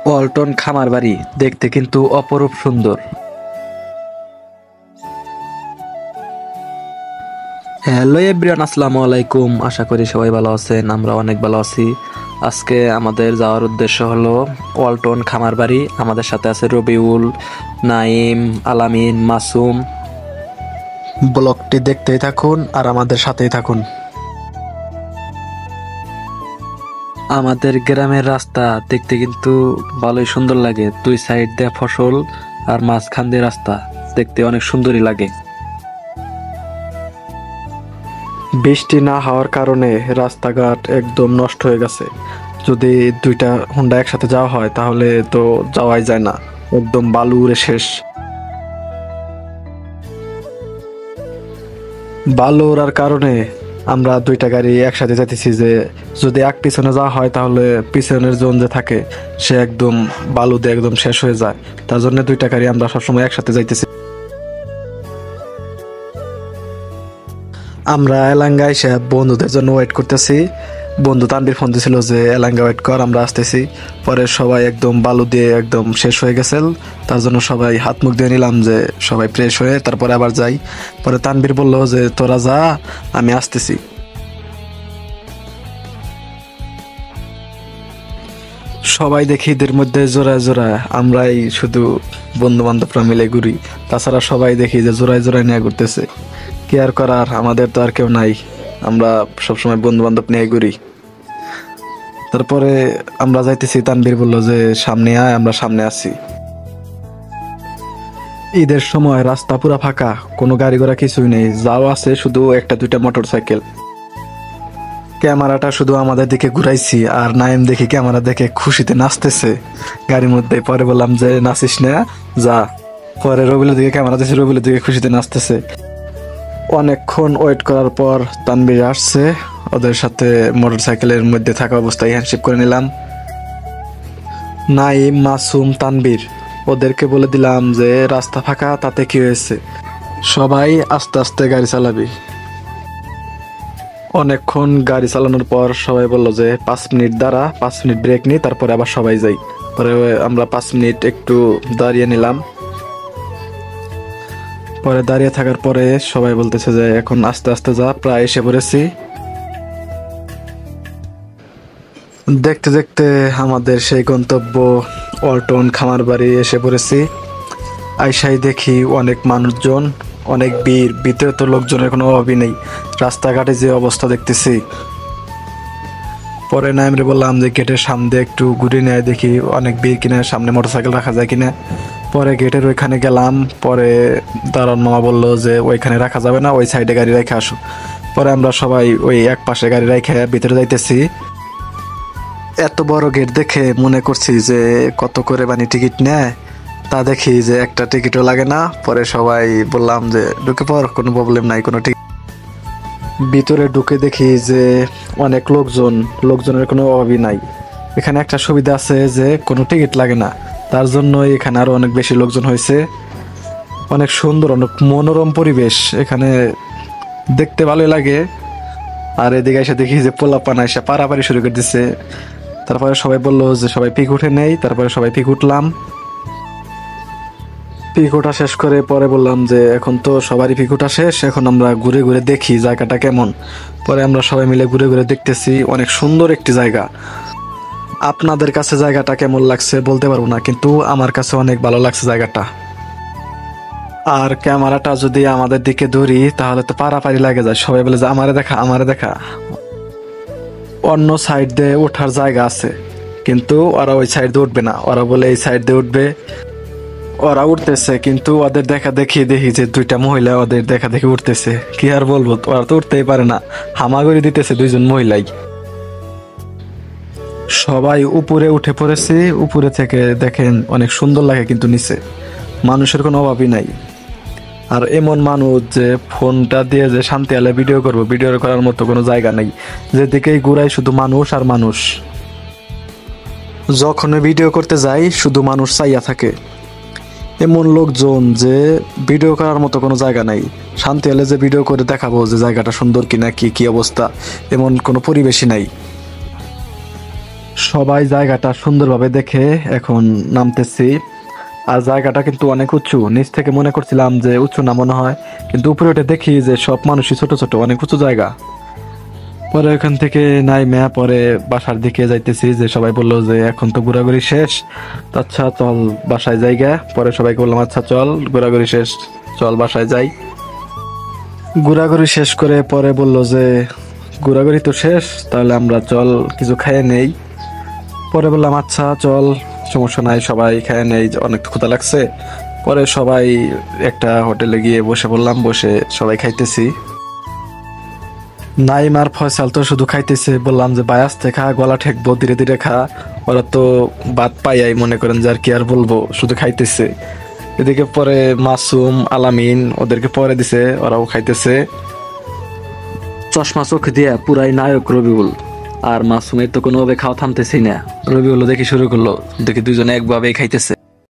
ওয়ালটন খামার বাড়ি দেখতে কিন্তু অপরূপ সুন্দর। হ্যালো এভরিওয়ান, আসসালামু আলাইকুম। আশা করি সবাই ভালো আছেন, আমরা অনেক ভালো আছি। আজকে আমাদের যাওয়ার উদ্দেশ্য হলো ওয়ালটন খামার বাড়ি। আমাদের সাথে আছে রবিউল, নাইম, আলামিন, মাসুম। ব্লগটি দেখতেই থাকুন আর আমাদের সাথেই থাকুন। আমাদের গ্রামের রাস্তা দেখতে কিন্তু ভালোই সুন্দর লাগে। দুই সাইড দিয়ে ফসল আর মাঝখান দিয়ে রাস্তা, দেখতে অনেক সুন্দরই লাগে। বৃষ্টি না হওয়ার কারণে রাস্তাঘাট একদম নষ্ট হয়ে গেছে। যদি দুইটা হুন্ডা একসাথে যাওয়া হয় তাহলে তো যাওয়াই যায় না, একদম বালু উড়ে শেষ। বালু ওড়ার কারণে আমরা দুইটা গাড়ি একসাথে যাইতেছি, যে যদি এক পিছনে যাওয়া হয় তাহলে পিছনের জন যে থাকে সে একদম বালু দিয়ে একদম শেষ হয়ে যায়। তার জন্য দুইটা গাড়ি আমরা সবসময় একসাথে যাইতেছি। আমরা এলাঙ্গা এসে বন্ধুদের জন্য ওয়েট করতেছি। বন্ধু তানবীর ফোন দিছিল যে এলাঙ্গা ওয়েট কর, আমরা আসতেছি। পরে সবাই একদম বালু দিয়ে একদম শেষ হয়ে গেছে, তার জন্য সবাই হাত মুখ দিয়ে নিলাম যে সবাই ফ্রেশ হয়ে তারপরে আবার যাই। পরে তানবীর বলল যে তোরা যা, আমি আসতেছি। সবাই দেখি এদের মধ্যে জোড়ায় জোড়ায়, আমরাই শুধু বন্ধু বান্ধবরা মিলে ঘুরি। তাছাড়া সবাই দেখি যে জোড়ায় জোড়ায় নিয়ে ঘুরতেছে। কি আর করার, আমাদের তো আর কেউ নাই, আমরা সবসময় বন্ধু বান্ধব নিয়ে ঘুরি। তারপরে আমরা যাইতেছি, তানবীর বলল যে সামনে আয়, আমরা সামনে আছি। ঈদের সময় রাস্তা পুরা ফাঁকা, কোনো গাড়ি ঘোড়া কিছুই নেই, যাও আছে শুধু একটা দুইটা মোটর সাইকেল। ক্যামেরাটা শুধু আমাদের দিকে ঘুরাইছি আর নাইম দেখি ক্যামেরা দেখে খুশিতে নাচতেছে গাড়ির মধ্যে। পরে বললাম যে নাচিস না, যা। পরে রবিলের দিকে ক্যামেরা দিয়েছে, রবিলের দিকে খুশিতে নাচতেছে। অনেকক্ষণ ওয়েট করার পর তানবীর আসছে, ওদের সাথে মোটরসাইকেলের মধ্যে থাকা অবস্থায় হ্যান্ডশেক করে নিলাম। নাইম, মাসুম, তানবীর, ওদেরকে বলে দিলাম যে রাস্তা ফাঁকা, তাতে কি হয়েছে, সবাই আস্তে আস্তে গাড়ি চালাবি। অনেকক্ষণ গাড়ি চালানোর পর সবাই বলল যে 5 মিনিট দাঁড়া, 5 মিনিট ব্রেক নি, তারপরে আবার সবাই যাই। পরে আমরা 5 মিনিট একটু দাঁড়িয়ে নিলাম। পরে দাঁড়িয়ে থাকার পরে সবাই বলতেছে যে এখন আস্তে আস্তে যা, প্রায় এসে পড়েছি। দেখতে দেখতে আমাদের সেই গন্তব্য ওয়ালটন খামার বাড়ি এসে পড়েছি। আইসাই দেখি অনেক মানুষজন, অনেক ভিড়, ভিতরে তো লোকজনের কোনো অভাবই নেই। রাস্তাঘাটে যে অবস্থা দেখতেছি। পরে নাইমরে বললাম যে গেটের সামনে একটু ঘুরে নেয়, দেখি অনেক ভিড় কিনা, সামনে মোটরসাইকেল রাখা যায় কিনা। পরে গেটের ওইখানে গেলাম, পরে দারোয়ান মামা বললো যে ওইখানে রাখা যাবে না, ওই সাইডে গাড়ি রেখে আসো। পরে আমরা সবাই ওই এক পাশে গাড়ি রেখে ভিতরে যাইতেছি। এত বড় গেট দেখে মনে করছি যে কত করে টিকিট নেয়, তা দেখি যে একটা টিকিটও লাগে না। পরে সবাই বললাম যে ঢুকে পর, কোনো প্রবলেম নাই, কোনো টিকিট। ভিতরে ঢুকে দেখি যে অনেক লোকজনের কোনো অভাবই নাই। এখানে একটা সুবিধা আছে যে কোনো টিকিট লাগে না, তার জন্য এখানে আরো অনেক বেশি লোকজন হয়েছে। অনেক সুন্দর, অনেক মনোরম পরিবেশ, এখানে দেখতে ভালোই লাগে। আর এদিকে এসে দেখি যে পোলাপানা এসে পারাপারি শুরু করে দিচ্ছে। তারপরে সবাই বললো যে সবাই পিক উঠে নেই, তারপরে সবাই পিক উঠলাম। পিক ওঠা শেষ করে পরে বললাম যে এখন তো সবারই পিক ওঠা শেষ, এখন আমরা ঘুরে ঘুরে দেখি জায়গাটা কেমন। পরে আমরা সবাই মিলে ঘুরে ঘুরে দেখতেছি, অনেক সুন্দর একটি জায়গা। আপনাদের কাছে জায়গাটা কেমন লাগছে বলতে পারবো না, কিন্তু আমার কাছে অনেক ভালো লাগছে জায়গাটা। আর ক্যামেরাটা যদি আমাদের দিকে ধরি তাহলে তো পারাপারি লাগে যায়, সবাই বলে যে আমারে দেখা, আমারে দেখা। অন্য সাইড দিয়ে ওঠার জায়গা আছে, কিন্তু ওরা ওই সাইড দিয়ে উঠবে না, ওরা বলে এই সাইড দিয়ে উঠবে। ওরা উঠতেছে, কিন্তু ওদের দেখা দেখি দেখি যে দুইটা মহিলা ওদের দেখা দেখি উঠতেছে। কি আর বলবো, ওরা তো উঠতেই পারে না, হামাগুড়ি দিতেছে দুইজন মহিলাই। সবাই উপরে উঠে পড়েছি, উপরে থেকে দেখেন অনেক সুন্দর লাগে, কিন্তু নিচে মানুষের কোনো অভাবই নাই। আর এমন মানুষ যে ফোনটা দিয়ে যে শান্তি আলে ভিডিও করবো, ভিডিও করার মতো কোনো জায়গা নেই, যেদিকেই ঘুরাই শুধু মানুষ আর মানুষ। যখন ভিডিও করতে যাই শুধু মানুষ চাইয়া থাকে। এমন লোকজন যে ভিডিও করার মতো কোনো জায়গা নাই। শান্তি হলে যে ভিডিও করে দেখাবো যে জায়গাটা সুন্দর কিনা, কি কি অবস্থা, এমন কোনো পরিবেশই নাই। সবাই জায়গাটা সুন্দরভাবে দেখে এখন নামতেছি। আর জায়গাটা কিন্তু অনেক উঁচু, নিচ থেকে মনে করছিলাম যে উঁচু না মনে হয়, কিন্তু উপরে উঠে দেখি যে সব মানুষই ছোট ছোট, অনেক উঁচু জায়গা। পরে ওখান থেকে নাইমা পরে বাসার দিকে যাইতেছি, যে সবাই বললো যে এখন তো ঘোরাঘুরি শেষ, তো আচ্ছা চল বাসায় যাইগা। পরে সবাইকে বললাম আচ্ছা চল ঘোরাঘুরি শেষ, চল বাসায় যাই। ঘোরাঘুরি শেষ করে পরে বললো যে ঘোরাঘুরি তো শেষ, তাহলে আমরা চল কিছু খেয়ে নেই। পরে বললাম আচ্ছা চল, সমস্যা নাই, সবাই খেয়ে নেই, অনেক ক্ষুধা লাগছে। পরে সবাই একটা হোটেলে গিয়ে বসে পড়লাম, বসে সবাই খাইতেছি। নাইম আর ফয়সাল তো শুধু খাইতেছে, বললাম যে ভাই আস্তে খা, গলা ঠেকবো, ধীরে ধীরে খা। ওরা তো বাদ পাইয়াই মনে করেন যে আর কি আর বলবো, শুধু খাইতেছে। এদিকে পরে মাসুম আলামিন ওদেরকে পরে দিছে, ওরাও খাইতেছে। চশমা চোখ দিয়া পুরাই নায়ক রবিউল, আর মাসুমের তো কোনোভাবে খাওয়া থামতেছেই না। রবিউল দেখি শুরু করলো, দেখি দুজনে একভাবেই খাইতেছে।